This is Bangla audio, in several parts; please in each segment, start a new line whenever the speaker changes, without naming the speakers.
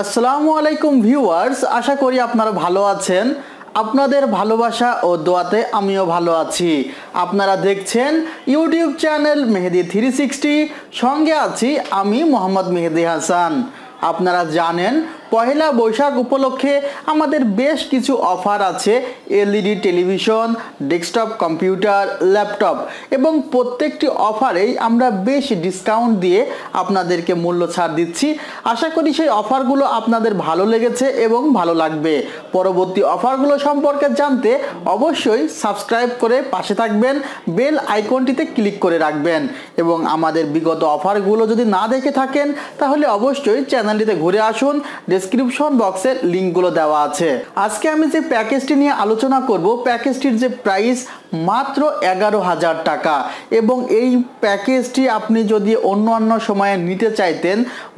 আসসালামু আলাইকুম ভিউয়ার্স, আশা করি আপনারা ভালো আছেন। আপনাদের ভালোবাসা ও দোয়াতে আমিও ভালো আছি। আপনারা দেখছেন ইউটিউব চ্যানেল মেহেদি 360, সঙ্গে আছি আমি মোহাম্মদ মেহেদি হাসান। আপনারা জানেন পহেলা বৈশাখ উপলক্ষে আমাদের বেশ কিছু অফার আছে। LED television, desktop computer, laptop এবং প্রত্যেকটি অফারেই আমরা বেশ ডিসকাউন্ট দিয়ে আপনাদেরকে মূল্য ছাড় দিচ্ছি। আশা করি সেই অফারগুলো আপনাদের ভালো লেগেছে এবং ভালো লাগবে। পরবর্তী অফারগুলো সম্পর্কে জানতে অবশ্যই সাবস্ক্রাইব করে পাশে থাকবেন, বেল আইকনটিতে ক্লিক করে রাখবেন এবং আমাদের বিগত অফারগুলো যদি না দেখে থাকেন তাহলে অবশ্যই চ্যানেলটিতে ঘুরে আসুন। ডেসক্রিপশন বক্সে লিঙ্কগুলো দেওয়া আছে। আজকে আমি যে প্যাকেজটি নিয়ে আলোচনা করব, প্যাকেজটির যে প্রাইস মাত্র 11,000 টাকা এবং এই প্যাকেজটি আপনি যদি অন্য সময়ে নিতে চাইতেন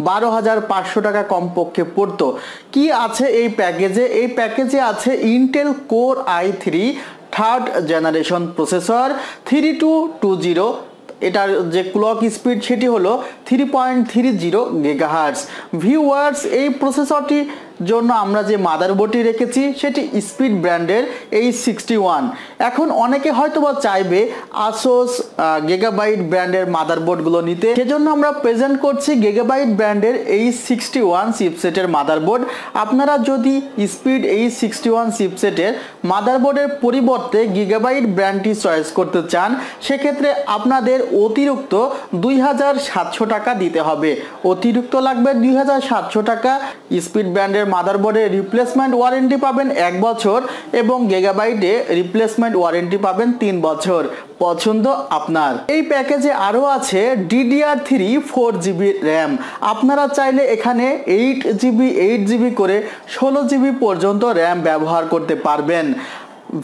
12,500 টাকা কমপক্ষে পড়তো। কি আছে এই প্যাকেজে? এই প্যাকেজে আছে Intel core i3 third generation processor 3220। এটার যে ক্লক স্পিড সেটি হলো 3.30 গিগাহার্টজ। ভিউয়ার্স, এই প্রসেসরটি জন্য আমরা যে মাদারবোর্ডটি রেখেছি সেটি স্পিড ব্র্যান্ডের H61। এখন অনেকে হয়তোবা চাইবে আসোস গিগাবাইট ব্র্যান্ডের মাদারবোর্ডগুলো নিতে, সেজন্য আমরা প্রেজেন্ট করছি গিগাবাইট ব্র্যান্ডের H61 চিপসেটের মাদারবোর্ড। আপনারা যদি স্পিড H61 চিপসেটের মাদারবোর্ডের পরিবর্তে গিগাবাইট ব্র্যান্ডটি চয়েস করতে চান, সেক্ষেত্রে আপনাদের অতিরিক্ত 2,700 টাকা দিতে হবে। অতিরিক্ত লাগবে 2,700 টাকা। স্পিড ব্র্যান্ডের মাদারবোর্ডে রিপ্লেসমেন্ট ওয়ারেন্টি পাবেন 1 বছর এবং গিগাবাইটে রিপ্লেসমেন্ট ওয়ারেন্টি পাবেন 3 বছর। পছন্দ আপনার। এই প্যাকেজে আরও আছে DDR3 4GB র্যাম। আপনারা চাইলে এখানে 8GB করে 16GB পর্যন্ত র্যাম ব্যবহার করতে পারবেন।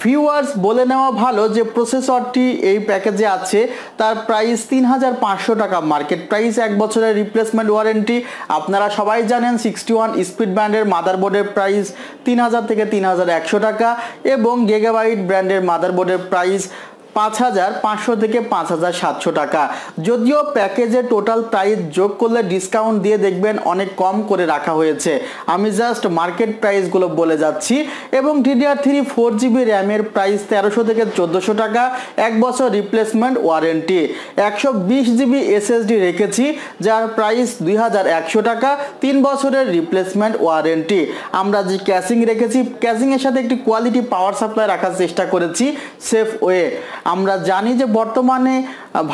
ভিউয়ার্স, বলে নেওয়া ভালো যে প্রসেসরটি এই প্যাকেজে আছে তার প্রাইস 3,500 টাকা মার্কেট প্রাইস, 1 বছরের রিপ্লেসমেন্ট ওয়ারেন্টি। আপনারা সবাই জানেন 61 স্পিড ব্র্যান্ডের মাদারবোর্ডের প্রাইস 3,000 থেকে 3,100 টাকা এবং গিগাবাইট ব্র্যান্ডের মাদারবোর্ডের প্রাইস 5,500 থেকে 5,700 টাকা। যদিও প্যাকেজে টোটাল প্রাইস যোগ করলে ডিসকাউন্ট দিয়ে দেখবেন অনেক কম করে রাখা হয়েছে। আমি জাস্ট মার্কেট প্রাইসগুলো বলে যাচ্ছি। এবং DDR3 4GB র্যামের প্রাইস 1300 থেকে 1400 টাকা, 1 বছর রিপ্লেসমেন্ট ওয়ারেন্টি। 120GB SSD রেখেছি যার প্রাইস 2,100 টাকা, 3 বছরের রিপ্লেসমেন্ট ওয়ারেন্টি। আমরা যে ক্যাসিং রেখেছি, ক্যাসিংয়ের সাথে একটি কোয়ালিটি পাওয়ার সাপ্লাই রাখার চেষ্টা করেছি সেফ ওয়ে। আমরা জানি যে বর্তমানে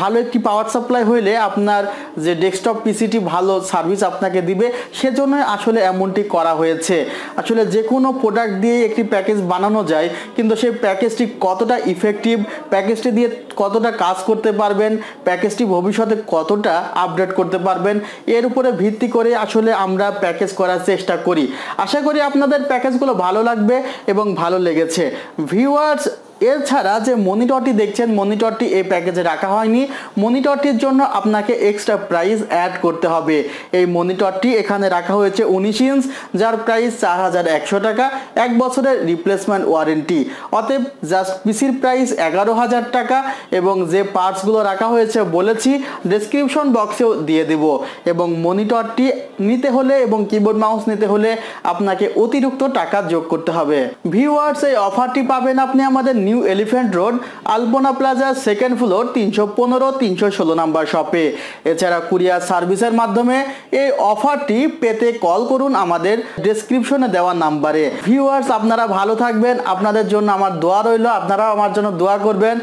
ভালো একটি পাওয়ার সাপ্লাই হইলে আপনার যে ডেস্কটপ পিসিটি ভালো সার্ভিস আপনাকে দিবে, সেজন্য আসলে এমনটি করা হয়েছে। আসলে যে কোনো প্রোডাক্ট দিয়ে একটি প্যাকেজ বানানো যায়, কিন্তু সেই প্যাকেজটি কতটা ইফেক্টিভ, প্যাকেজটি দিয়ে কতটা কাজ করতে পারবেন, প্যাকেজটি ভবিষ্যতে কতটা আপডেট করতে পারবেন, এর উপরে ভিত্তি করে আসলে আমরা প্যাকেজ করার চেষ্টা করি। আশা করি আপনাদের প্যাকেজগুলো ভালো লাগবে এবং ভালো লেগেছে। ভিউয়ার্স, এছাড়া যে মনিটরটি দেখছেন, মনিটরটি এই প্যাকেজে রাখা হয়নি। মনিটরটির জন্য আপনাকে এক্সট্রা প্রাইস অ্যাড করতে হবে। এই মনিটরটি এখানে রাখা হয়েছে 19 ইঞ্চ, যার প্রাইস 4,100 টাকা, 1 বছরের রিপ্লেসমেন্ট ওয়ারেন্টি। অতএব জাস্ট পিসির প্রাইস 11,000 টাকা এবং যে পার্টসগুলো রাখা হয়েছে বলেছি ডেসক্রিপশন বক্সেও দিয়ে দেব। এবং মনিটরটি নিতে হলে এবং কিবোর্ড মাউস নিতে হলে আপনাকে অতিরিক্ত টাকা যোগ করতে হবে। ভিউয়ার্স, এই অফারটি পাবেন আপনি আমাদের নিউ এলিফ্যান্ট রোড আলপনা প্লাজা সেকেন্ড ফ্লোর 315-316 নাম্বার শপে। এছাড়া কুরিয়ার সার্ভিসের মাধ্যমে এই অফারটি পেতে কল করুন আমাদের ডেসক্রিপশনে দেওয়া নাম্বারে। ভিউয়ার্স, আপনারা ভালো থাকবেন, আপনাদের জন্য আমার দোয়া রইল, আপনারাও আমার জন্য দোয়া করবেন।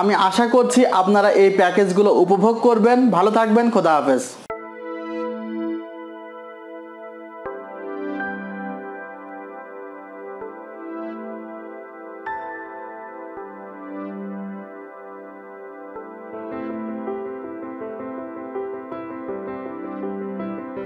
আমি আশা করছি আপনারা এই প্যাকেজগুলো উপভোগ করবেন। ভালো থাকবেন, খোদা হাফেজ।